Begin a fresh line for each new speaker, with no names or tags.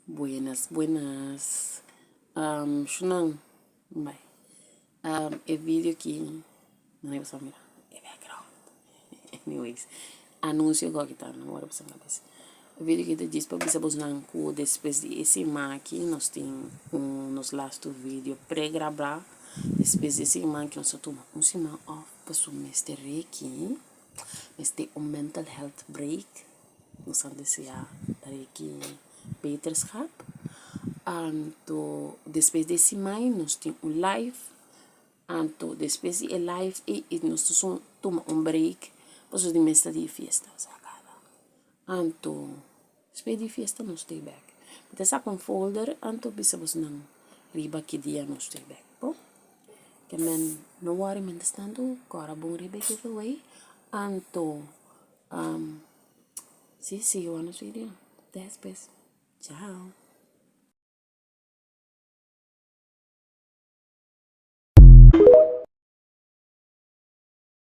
Buenas, buenas. Shunang, bye. E vídeo aqui. Não é só mirar. É background. Anyways. Anúncio agora que tá. Não era pra você cabeça. O vídeo que te diz para você buscar depois de esse aqui, nós temos nos last vídeo pré-gravar. Depois desse que nós tomamos semana off para submeter aqui. Este mental health break. Nós vamos aqui beterschap. Anto, depois desse nós temos live. Anto, depois de live e nós tomamos break. Depois de mês de festa. Anto, depois de festa nós stay back. Mas essa com folder, anto bisabos nang riba que dia nós stay back. Po? Que men, no worry men estando, cora bom riba giveaway. Anto, see you on the video. Después. Ciao.